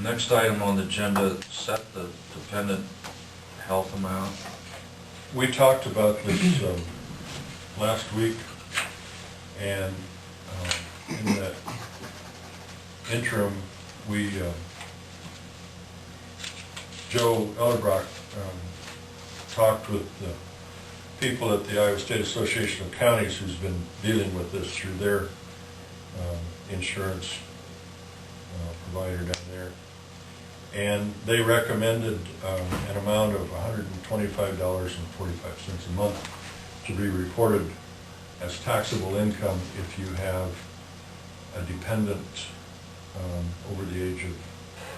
Next item on the agenda, set the dependent health amount. We talked about this last week, and in the interim, Joe Ellerbrock talked with the people at the Iowa State Association of Counties who's been dealing with this through their insurance provider down there. And they recommended an amount of $125.45 a month to be reported as taxable income if you have a dependent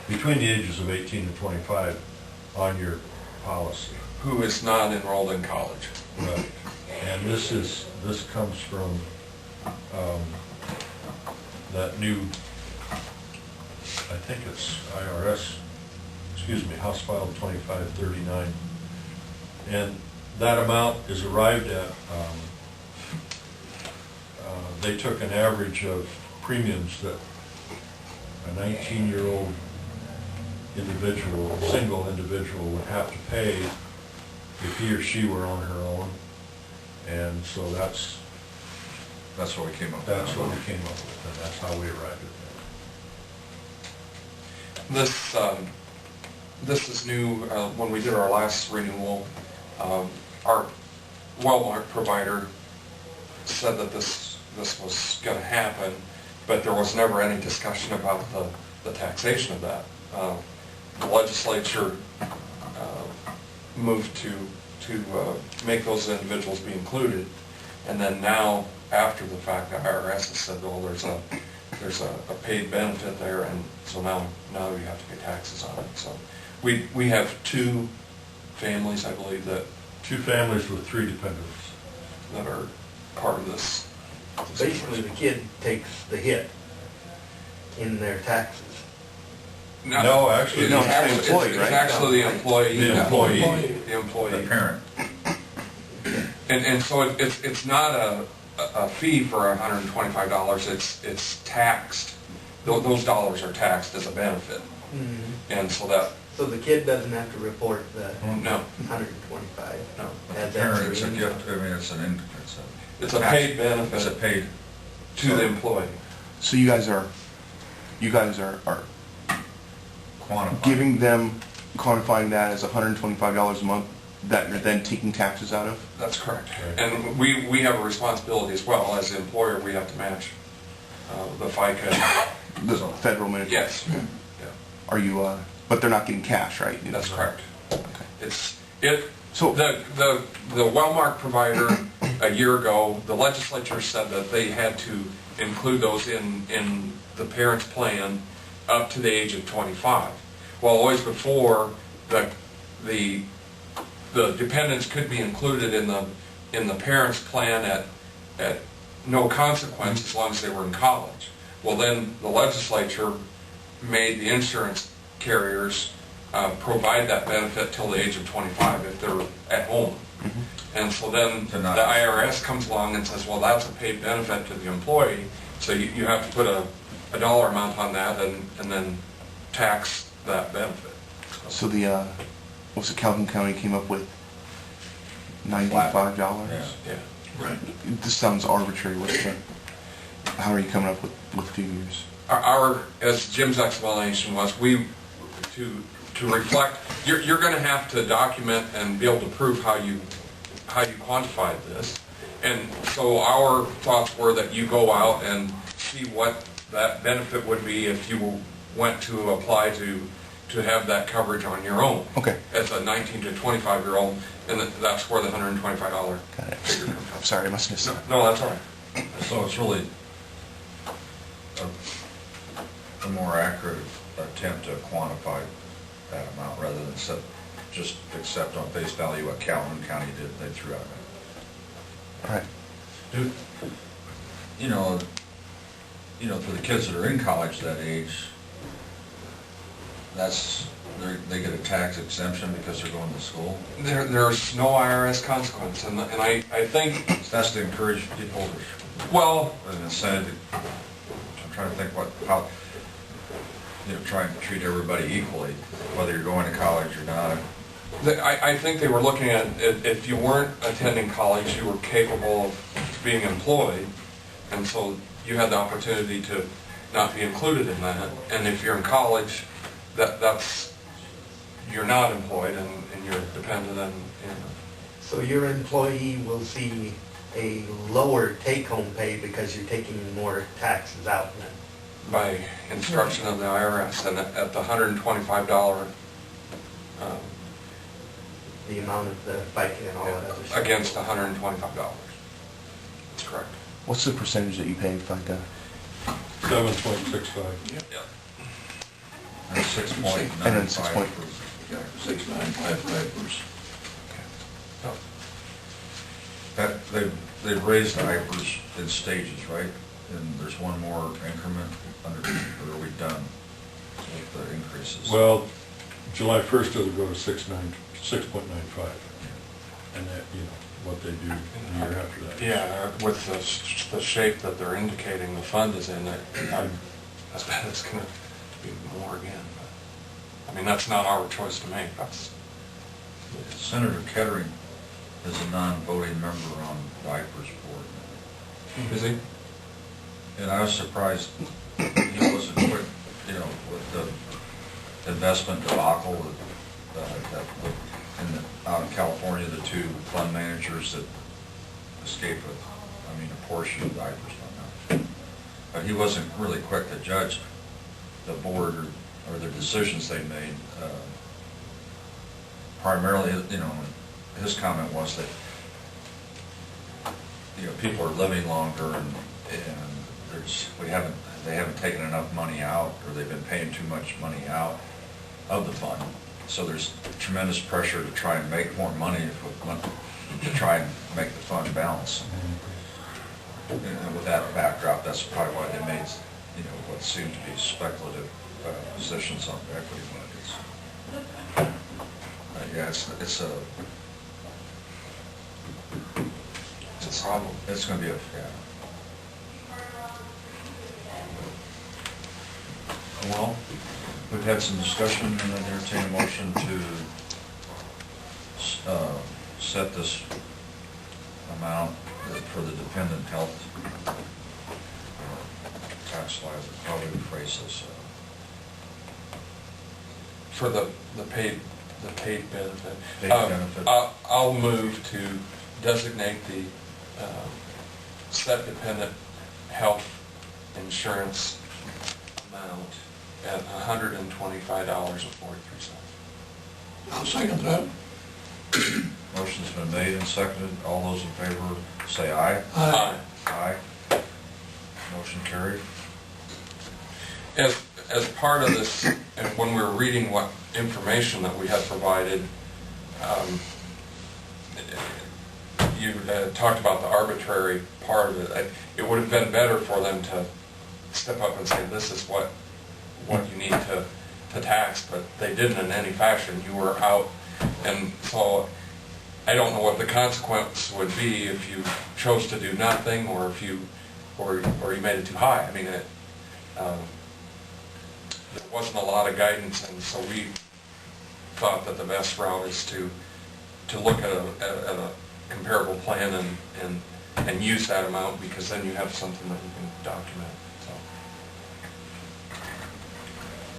between the ages of 18 and 25 on your policy. Who is not enrolled in college. Right. And this comes from that new, I think it's House File 2539. And that amount is arrived at, they took an average of premiums that a 19-year-old individual, single individual, would have to pay if he or she were on her own. And so that's what we came up with. That's what we came up with, and that's how we arrived at that. This is new. When we did our last renewal, our Wellmark provider said that this was going to happen, but there was never any discussion about the taxation of that. The legislature moved to make those individuals be included, and then now, after the fact, the IRS has said, well, there's a paid benefit there, and so now you have to pay taxes on it. So we have two families, I believe, Two families with 3 dependents that are part of this. Basically, the kid takes the hit in their taxes. No, actually, it's actually the employee. The employee. The employee. The parent. And so it's not a fee for $125. It's taxed. Those dollars are taxed as a benefit. Mm-hmm. And so that. So the kid doesn't have to report the No. 125. No. As The parent, it's a income. gift. I mean, It's a paid benefit. It's a paid to the employee. So you guys are quantifying. giving them, quantifying that as $125 a month that you're then taking taxes out of? That's correct. Right. And we have a responsibility as well. As the employer, we have to match the FICA. The federal minimum? Yes. Yeah. Yeah. Are you, but they're not getting cash, right? That's correct. Okay. So the Wellmark provider a year ago, the legislature said that they had to include those in the parent's plan up to the age of 25. Well, always before, the dependents could be included in the parent's plan at no consequence as long as they were in college. Well, then the legislature made the insurance carriers provide that benefit till the age of 25 if they're at home. Mm-hmm. And so then the IRS comes along and says, well, that's a paid benefit to the employee, so you have to put a dollar amount on that and then tax that benefit. So Calhoun County came up with $95? Yeah. Right. This sounds arbitrary. How are you coming up with figures? As Jim's explanation was, to reflect, you're going to have to document and be able to prove how you quantified this. And so our thoughts were that you go out and see what that benefit would be if you went to apply to have that coverage on your own. Okay. As a 19 to 25-year-old, and that's where the $125 Got it. figure comes from. I'm sorry, I must have missed that. No, that's all right. So it's really a more accurate attempt to quantify that amount rather than just accept on face value what Calhoun County did. They threw out. All right. Dude, you know, for the kids that are in college that age, they get a tax exemption because they're going to school. There's no IRS consequence, and I think That's to encourage people to, well, as an incentive. I'm trying to think how trying to treat everybody equally, whether you're going to college or not. I think they were looking at, if you weren't attending college, you were capable of being employed, and so you had the opportunity to not be included in that. And if you're in college, you're not employed and you're dependent on. So your employee will see a lower take-home pay because you're taking more taxes out then? By instruction of the IRS, and at the $125 The amount of the biking and all that other stuff? against $125. That's correct. What's the percentage that you pay FICA? 7.65. Yep. And 6.95. And then 6 point- for- 6.955%. They've raised the IPERS in stages, right? And there's one more increment under, or are we done with the increases? Well, July 1st it'll go to 6.95, and that, what they do the year after that. Yeah, with the shape that they're indicating the fund is in, I bet it's going to be more again. But, I mean, that's not our choice to make. Senator Kettering is a non-voting member on the IPERS board. Is he? And I was surprised he wasn't quick, with the investment debacle out in California, the two fund managers that escaped a portion of the IPERS fund. But he wasn't really quick to judge the board or the decisions they made. Primarily, his comment was that, people are living longer and they haven't taken enough money out, or they've been paying too much money out of the fund. So there's tremendous pressure to try and make more money to try and make the fund balance. And with that backdrop, that's probably why they made, what seemed to be speculative positions on the equity markets. Yeah, it's a problem. It's going to be Well, we've had some discussion and then entertain a motion to set this amount for the dependent health tax liability. How do we phrase this? For the paid benefit. Paid benefit. I'll move to designate the set dependent health insurance amount at $125.43. I'll second that. Motion's been made and seconded. All those in favor say aye. Aye. Aye. Motion carried. As part of this, and when we were reading what information that we had provided, you talked about the arbitrary part of it. It would have been better for them to step up and say, this is what you need to tax, but they didn't in any fashion. You were out, and so I don't know what the consequence would be if you chose to do nothing, or if you made it too high. I mean, there wasn't a lot of guidance, and so we thought that the best route is to look at a comparable plan and use that amount, because then you have something that you can document.